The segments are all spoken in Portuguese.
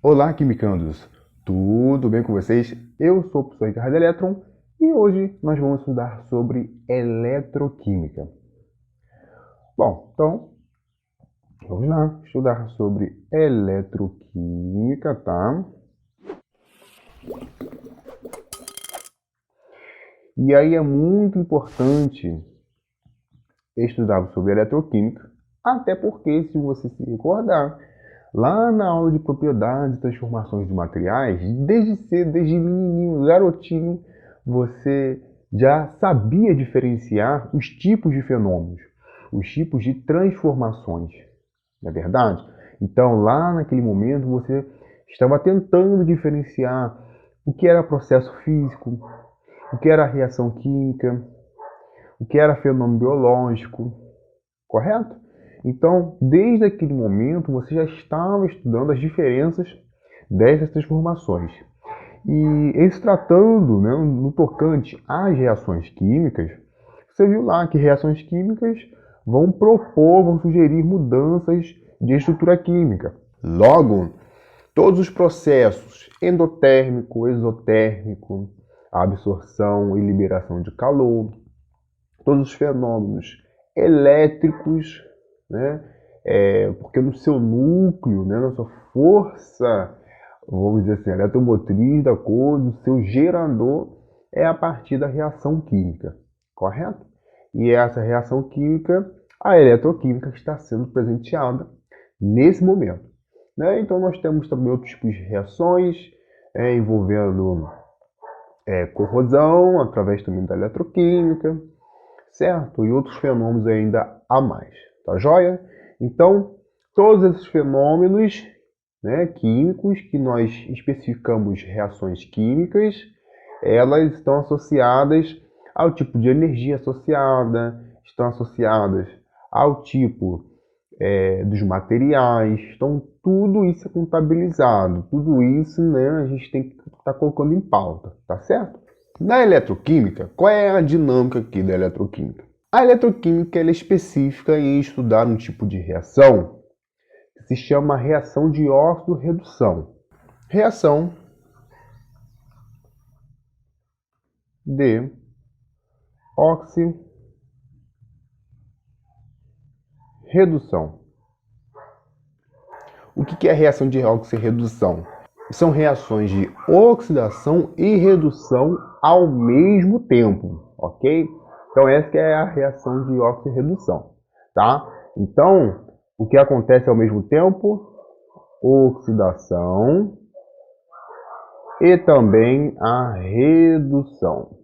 Olá, quimicandos! Tudo bem com vocês? Eu sou o professor Ricardo Eletron e hoje nós vamos estudar sobre eletroquímica. Bom, então vamos lá estudar sobre eletroquímica, tá? E aí é muito importante estudar sobre eletroquímica, até porque, se você se recordar, lá na aula de propriedades e transformações de materiais, desde cedo, desde menininho, garotinho, você já sabia diferenciar os tipos de fenômenos, os tipos de transformações, não é verdade? Então, lá naquele momento, você estava tentando diferenciar o que era processo físico, o que era reação química, o que era fenômeno biológico, correto? Então, desde aquele momento, você já estava estudando as diferenças dessas transformações. E em se tratando, né, no tocante às reações químicas, você viu lá que reações químicas vão sugerir mudanças de estrutura química. Logo, todos os processos endotérmico, exotérmico, absorção e liberação de calor, todos os fenômenos elétricos, né? Porque no seu núcleo, né, na sua força, vamos dizer assim, eletromotriz da coisa, o seu gerador é a partir da reação química, correto? E essa reação química, a eletroquímica, está sendo presenteada nesse momento, né? Então nós temos também outros tipos de reações envolvendo corrosão, através também da eletroquímica, certo? E outros fenômenos ainda a mais, tá joia? Então, todos esses fenômenos, né, químicos, que nós especificamos reações químicas, elas estão associadas ao tipo de energia associada, estão associadas ao tipo dos materiais, então tudo isso é contabilizado, tudo isso, né, a gente tem que estar colocando em pauta, tá certo? Na eletroquímica, qual é a dinâmica aqui da eletroquímica? A eletroquímica ela é específica em estudar um tipo de reação que se chama reação de óxido-redução. Reação de oxirredução. O que é a reação de oxirredução? São reações de oxidação e redução ao mesmo tempo, ok? Então essa que é a reação de oxirredução, tá? Então, o que acontece ao mesmo tempo? Oxidação e também a redução,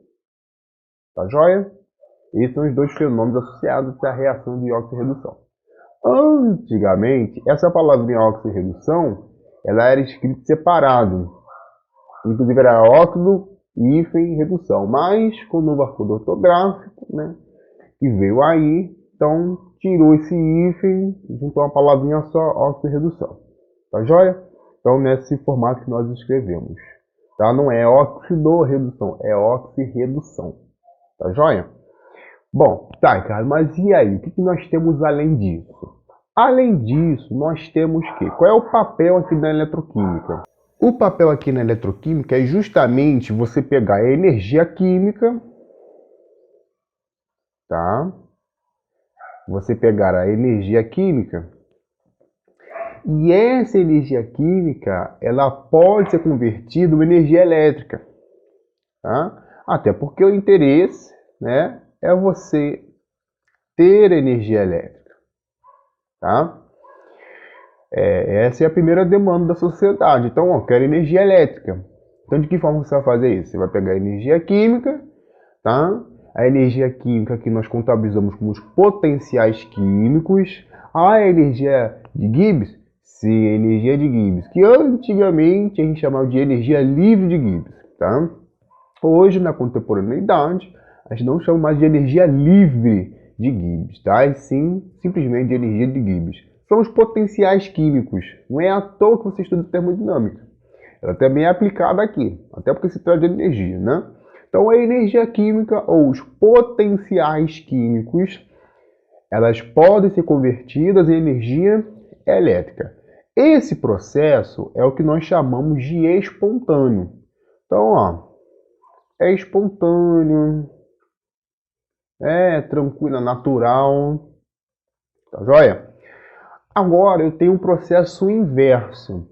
tá joia? Esses são os dois fenômenos associados à reação de oxirredução. Antigamente, essa palavrinha oxirredução, ela era escrita separado. Inclusive era óxido, hífen, redução. Mas com o novo arcabouço ortográfico, né, que veio aí, então tirou esse hífen e juntou uma palavrinha só, oxirredução. Tá joia? Então nesse formato que nós escrevemos. Tá? Não é oxidorredução, é oxirredução. Tá joia? Bom, tá, cara, mas e aí? O que nós temos além disso? Além disso, nós temos que... Qual é o papel aqui na eletroquímica? O papel aqui na eletroquímica é justamente você pegar a energia química, tá? Você pegar a energia química e essa energia química, ela pode ser convertida em energia elétrica, tá? Até porque o interesse, né, é você ter energia elétrica, tá? Essa é a primeira demanda da sociedade. Então, eu quero energia elétrica. Então, de que forma você vai fazer isso? Você vai pegar a energia química, tá? A energia química que nós contabilizamos como os potenciais químicos. A energia de Gibbs? Sim, a energia de Gibbs, que antigamente a gente chamava de energia livre de Gibbs, tá? Hoje, na contemporaneidade, a gente não chama mais de energia livre de Gibbs, tá? E sim, simplesmente de energia de Gibbs. São os potenciais químicos. Não é à toa que você estuda termodinâmica. Ela também é aplicada aqui, até porque se trata de energia, né? Então, a energia química ou os potenciais químicos, elas podem ser convertidas em energia elétrica. Esse processo é o que nós chamamos de espontâneo. Então, ó, é espontâneo, é tranquilo, é natural, tá joia? Agora eu tenho um processo inverso.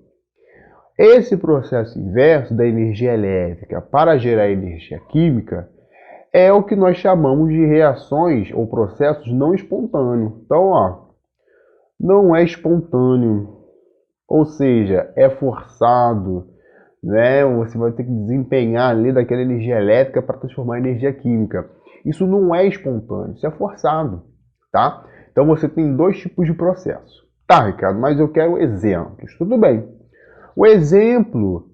Esse processo inverso da energia elétrica para gerar energia química é o que nós chamamos de reações ou processos não espontâneos. Então, ó, não é espontâneo, ou seja, é forçado, né? Você vai ter que desempenhar ali daquela energia elétrica para transformar em energia química. Isso não é espontâneo, isso é forçado, tá? Então você tem dois tipos de processo. Tá, Ricardo, mas eu quero exemplos. Tudo bem. O exemplo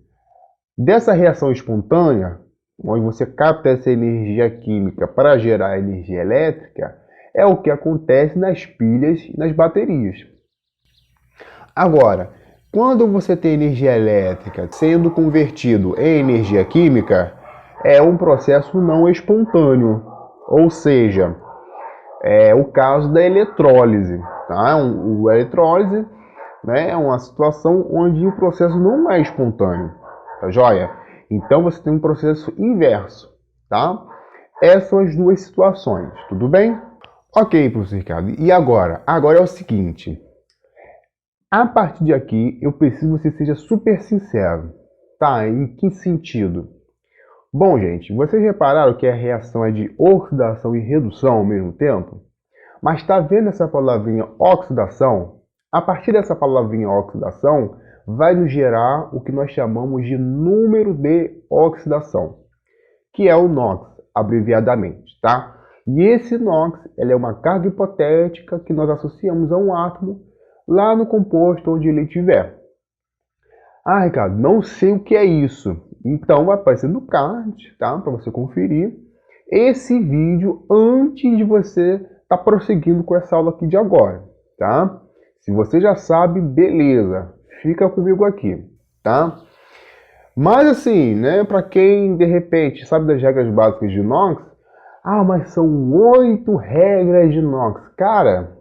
dessa reação espontânea, onde você capta essa energia química para gerar energia elétrica, é o que acontece nas pilhas e nas baterias. Agora, quando você tem energia elétrica sendo convertido em energia química, é um processo não espontâneo, ou seja, é o caso da eletrólise. Tá? O eletrólise, né, é uma situação onde o processo não é espontâneo, tá joia? Então você tem um processo inverso, tá? Essas são as duas situações, tudo bem? Ok, professor Ricardo, e agora? Agora é o seguinte, a partir de aqui eu preciso que você seja super sincero, tá? Em que sentido? Bom, gente, vocês repararam que a reação é de oxidação e redução ao mesmo tempo? Mas está vendo essa palavrinha oxidação? A partir dessa palavrinha oxidação, vai nos gerar o que nós chamamos de número de oxidação, que é o NOx, abreviadamente, tá? E esse NOx, ele é uma carga hipotética que nós associamos a um átomo lá no composto onde ele estiver. Ah, Ricardo, não sei o que é isso. Então vai aparecer no card, tá? Para você conferir esse vídeo antes de você estar prosseguindo com essa aula aqui de agora, tá? Se você já sabe, beleza, fica comigo aqui, tá? Mas assim, né, para quem de repente sabe das regras básicas de NOx, mas são 8 regras de NOx. Cara,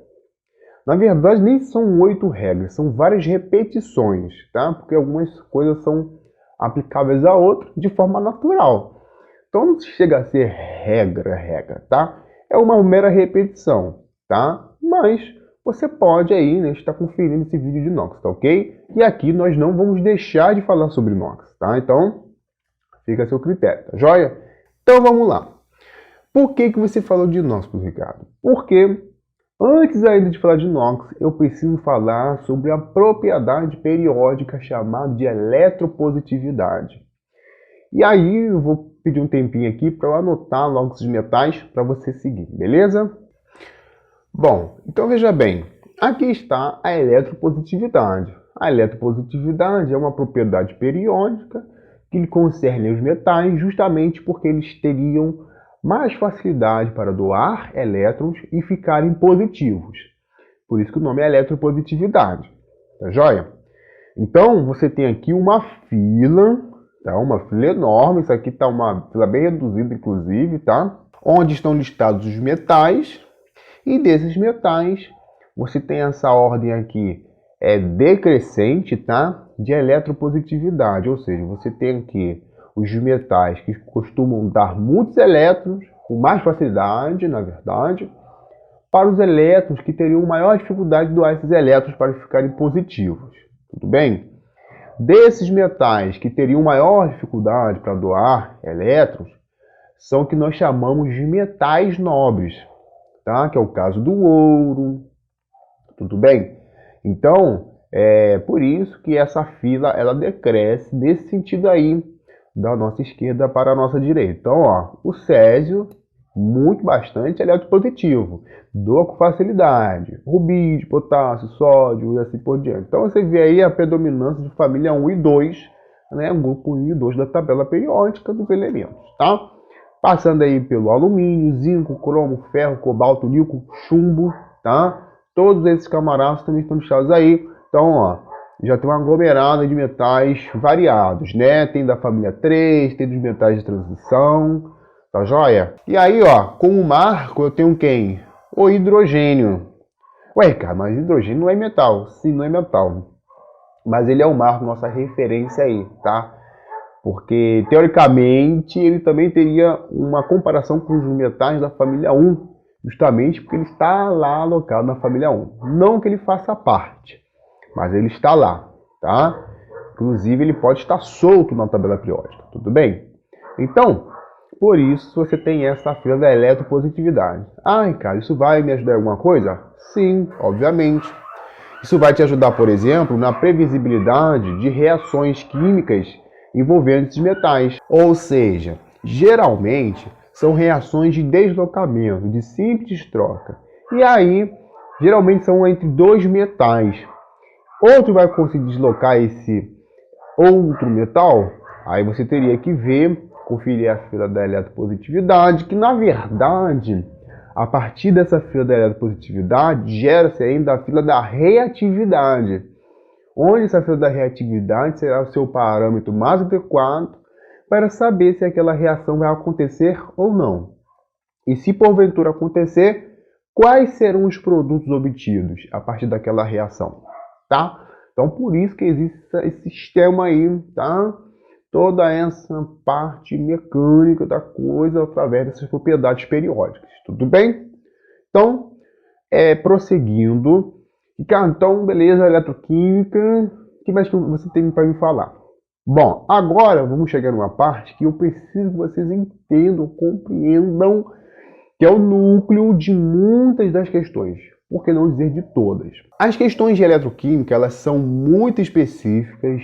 na verdade nem são 8 regras, são várias repetições, tá? Porque algumas coisas são aplicáveis a outras de forma natural. Então não chega a ser regra, tá? É uma mera repetição, tá? Mas você pode aí, né, estar conferindo esse vídeo de NOx, tá ok? E aqui nós não vamos deixar de falar sobre NOx, tá? Então, fica a seu critério, tá joia? Então vamos lá. Por que você falou de NOx, Ricardo? Porque antes ainda de falar de NOx, eu preciso falar sobre a propriedade periódica chamada de eletropositividade. E aí eu vou pedir um tempinho aqui para eu anotar logo esses metais para você seguir, beleza? Bom, então veja bem, aqui está a eletropositividade. A eletropositividade é uma propriedade periódica que concerne os metais justamente porque eles teriam mais facilidade para doar elétrons e ficarem positivos. Por isso que o nome é eletropositividade, tá joia? Então você tem aqui uma fila, tá? Uma fila enorme, isso aqui está uma fila bem reduzida inclusive, tá? Onde estão listados os metais. E desses metais, você tem essa ordem aqui, decrescente, tá? De eletropositividade, ou seja, você tem aqui os metais que costumam dar muitos elétrons, com mais facilidade, na verdade, para os elétrons que teriam maior dificuldade de doar esses elétrons para ficarem positivos. Tudo bem? Desses metais que teriam maior dificuldade para doar elétrons, são o que nós chamamos de metais nobres. Tá? Que é o caso do ouro, tudo bem? Então, é por isso que essa fila ela decresce nesse sentido aí, da nossa esquerda para a nossa direita. Então, ó, o césio, bastante eletropositivo, doa com facilidade, rubídio, potássio, sódio e assim por diante. Então, você vê aí a predominância de família 1 e 2, né? O grupo 1 e 2 da tabela periódica dos elementos, tá? Passando aí pelo alumínio, zinco, cromo, ferro, cobalto, níquel, chumbo, tá? Todos esses camaradas também estão listados aí. Então, ó, já tem um aglomerado de metais variados, né? Tem da família 3, tem dos metais de transição, tá joia? E aí, ó, como marco eu tenho quem? O hidrogênio. Ué, cara, mas hidrogênio não é metal. Sim, não é metal. mas ele é o marco, nossa referência aí, tá? Porque, teoricamente, ele também teria uma comparação com os metais da família 1, justamente porque ele está lá alocado na família 1. Não que ele faça parte, mas ele está lá, tá? Inclusive, ele pode estar solto na tabela periódica, tudo bem? Então, por isso, você tem essa fila da eletropositividade. Ai, cara, isso vai me ajudar em alguma coisa? Sim, obviamente. Isso vai te ajudar, por exemplo, na previsibilidade de reações químicas envolvendo esses metais. Ou seja, geralmente são reações de deslocamento, de simples troca. E aí, geralmente são entre dois metais. Outro vai conseguir deslocar esse outro metal, aí você teria que ver, conferir a fila da eletropositividade, que na verdade, a partir dessa fila da eletropositividade, gera-se ainda a fila da reatividade, onde essa fila da reatividade será o seu parâmetro mais adequado para saber se aquela reação vai acontecer ou não. E se porventura acontecer, quais serão os produtos obtidos a partir daquela reação, tá? Então, por isso que existe esse sistema aí, tá? Toda essa parte mecânica da coisa através dessas propriedades periódicas, tudo bem? Então, prosseguindo. Então, beleza, eletroquímica. O que mais que você tem para me falar? Bom, agora vamos chegar numa parte que eu preciso que vocês entendam, compreendam, que é o núcleo de muitas das questões, por que não dizer de todas. As questões de eletroquímica, elas são muito específicas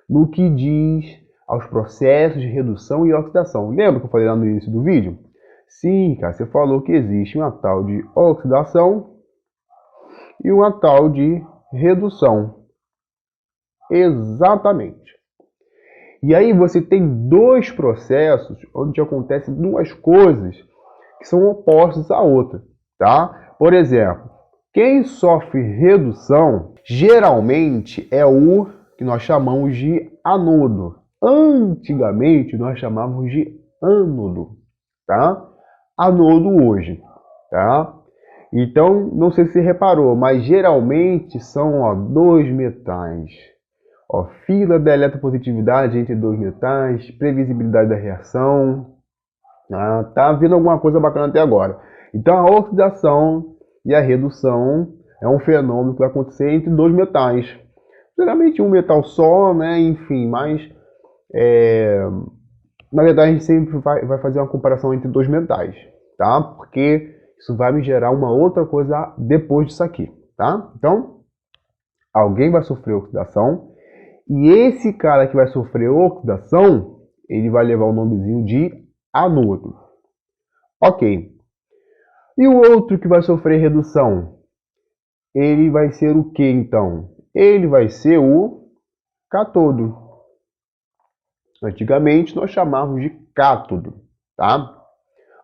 no que diz aos processos de redução e oxidação. Lembra que eu falei lá no início do vídeo? Sim, cara, você falou que existe uma tal de oxidação e uma tal de redução. Exatamente. E aí você tem dois processos onde acontecem duas coisas que são opostas à outra, tá? Por exemplo, quem sofre redução geralmente é o que nós chamamos de anodo. Antigamente nós chamávamos de ânodo, tá? Anodo hoje, tá? Então, não sei se você reparou, mas geralmente são dois metais. Fila da eletropositividade entre dois metais, previsibilidade da reação. Tá vendo alguma coisa bacana até agora. Então, a oxidação e a redução é um fenômeno que vai acontecer entre dois metais. Geralmente um metal só, né? Enfim, mas na verdade a gente sempre vai fazer uma comparação entre dois metais, tá? Porque isso vai me gerar uma outra coisa depois disso aqui, tá? Então, alguém vai sofrer oxidação e esse cara que vai sofrer oxidação, ele vai levar o nomezinho de anodo. Ok. E o outro que vai sofrer redução? Ele vai ser o que então? Ele vai ser o cátodo. Antigamente nós chamávamos de cátodo, tá?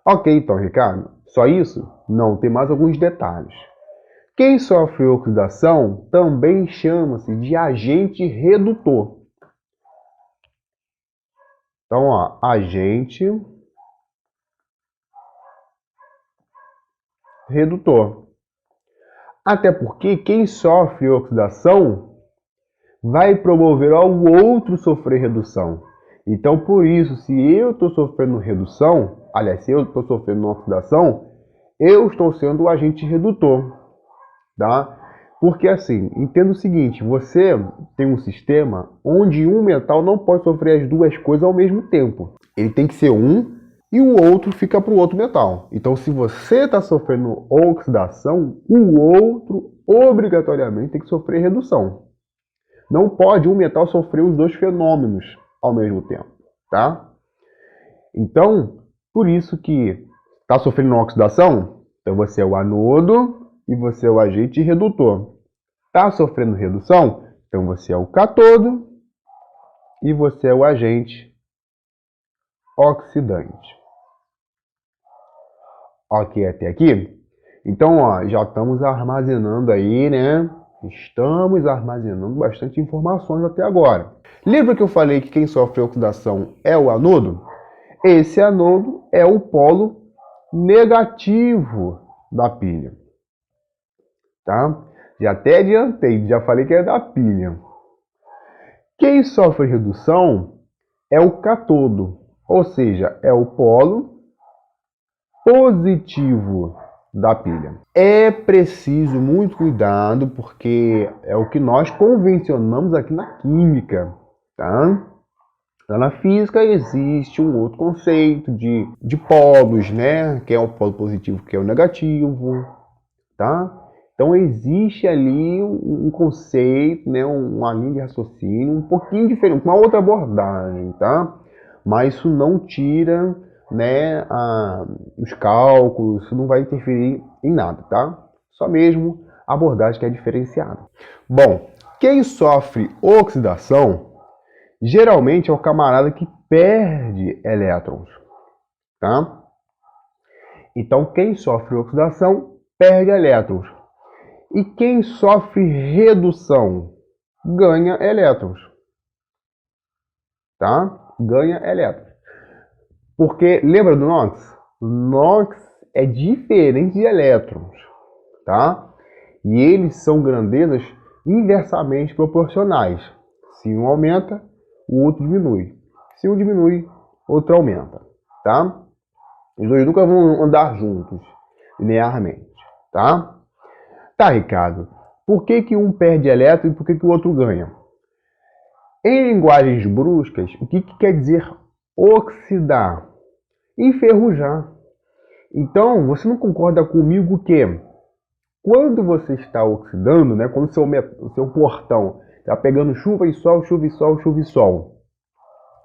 Ok, então, Ricardo, só isso? Não, tem mais alguns detalhes. Quem sofre oxidação também chama-se de agente redutor. Então, agente redutor. Até porque quem sofre oxidação vai promover ao outro sofrer redução. Então, por isso, se eu estou sofrendo redução, aliás, se eu estou sofrendo oxidação, eu estou sendo o agente redutor, tá? Porque assim, entenda o seguinte, você tem um sistema onde um metal não pode sofrer as duas coisas ao mesmo tempo. Ele tem que ser um e o outro fica para o outro metal. Então, se você está sofrendo oxidação, o outro obrigatoriamente tem que sofrer redução. Não pode um metal sofrer os dois fenômenos ao mesmo tempo, tá? Então, por isso que está sofrendo oxidação, então você é o anodo e você é o agente redutor. Está sofrendo redução, então você é o cátodo e você é o agente oxidante. Ok, até aqui? Então, já estamos armazenando aí, né? Estamos armazenando bastante informações até agora. Lembra que eu falei que quem sofre oxidação é o anodo? Esse anodo é o polo negativo da pilha. Tá? Já até adiantei, já falei que é da pilha. Quem sofre redução é o cátodo, ou seja, é o polo positivo da pilha. É preciso muito cuidado, porque é o que nós convencionamos aqui na química, tá? Lá na física existe um outro conceito de polos, né? Que é o polo positivo, que é o negativo, tá? Então existe ali um conceito, né? Uma linha de raciocínio um pouquinho diferente, com uma outra abordagem, tá? Mas isso não tira, né, os cálculos, isso não vai interferir em nada, tá? Só mesmo a abordagem que é diferenciada. Bom, quem sofre oxidação geralmente é o camarada que perde elétrons, tá? Então, quem sofre oxidação perde elétrons. E quem sofre redução ganha elétrons, tá? Ganha elétrons. Porque, lembra do NOx? NOx é diferente de elétrons, tá? E eles são grandezas inversamente proporcionais. Se um aumenta, o outro diminui. Se um diminui, outro aumenta, tá? Os dois nunca vão andar juntos, linearmente, tá? Tá, Ricardo. Por que um perde elétron e por que o outro ganha? Em linguagens bruscas, o que quer dizer oxidar? Enferrujar. Então, você não concorda comigo que quando você está oxidando, né, quando o seu portão está pegando chuva e sol, chuva e sol, chuva e sol,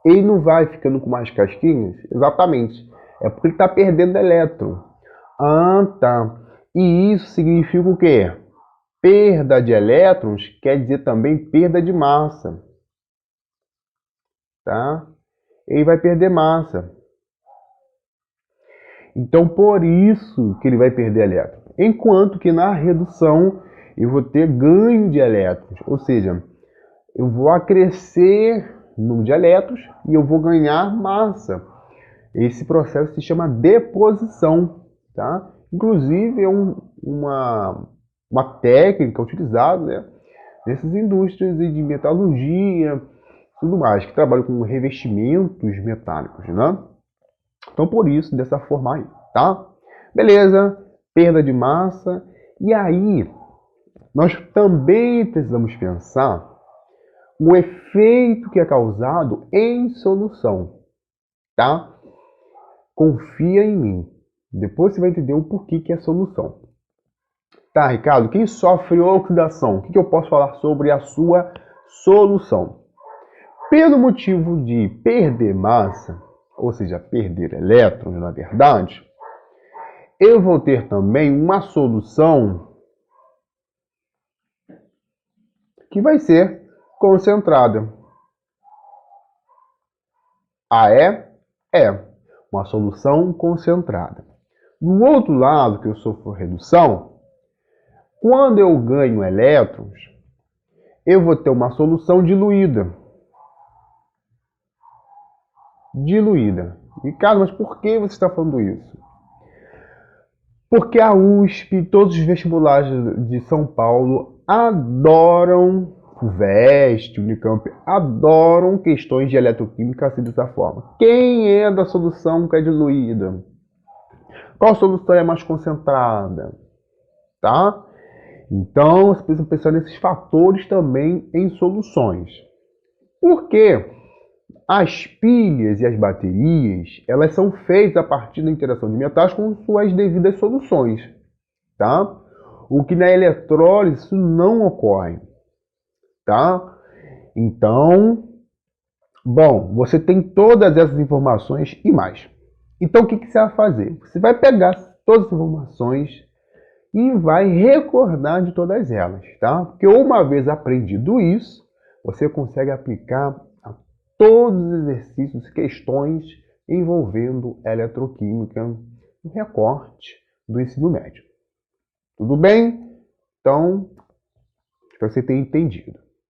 ele não vai ficando com mais casquinhas? Exatamente. É porque ele está perdendo elétron. Ah, tá. E isso significa o quê? Perda de elétrons quer dizer também perda de massa. Tá? Ele vai perder massa. Então, por isso que ele vai perder elétrons. Enquanto que na redução eu vou ter ganho de elétrons. Ou seja, eu vou acrescer o número de elétrons e eu vou ganhar massa. Esse processo se chama deposição. Tá? Inclusive, é uma técnica utilizada, né, nessas indústrias de metalurgia, tudo mais, que trabalham com revestimentos metálicos, né? Então, por isso, dessa forma aí, tá? Beleza, perda de massa. E aí, nós também precisamos pensar o efeito que é causado em solução, tá? Confia em mim. Depois você vai entender o porquê que é solução. Tá, Ricardo, quem sofre oxidação? O que eu posso falar sobre a sua solução? Pelo motivo de perder massa, ou seja, perder elétrons, na verdade, eu vou ter também uma solução que vai ser concentrada. Ah, é? É. Uma solução concentrada. Do outro lado, que eu sofro redução, quando eu ganho elétrons, eu vou ter uma solução diluída. Diluída. Ricardo, mas por que você está falando isso? Porque a USP, todos os vestibulares de São Paulo adoram, VEST, Unicamp, adoram questões de eletroquímica assim dessa forma. Quem é da solução que é diluída? Qual solução é mais concentrada? Tá? Então, você precisa pensar nesses fatores também em soluções. Por quê? As pilhas e as baterias, elas são feitas a partir da interação de metais com suas devidas soluções, tá? O que na eletrólise isso não ocorre, tá? Então, bom, você tem todas essas informações e mais. Então, o que você vai fazer? Você vai pegar todas as informações e vai recordar de todas elas, tá? Porque uma vez aprendido isso, você consegue aplicar todos os exercícios, questões envolvendo eletroquímica no recorte do ensino médio. Tudo bem? Então, espero que você tenha entendido.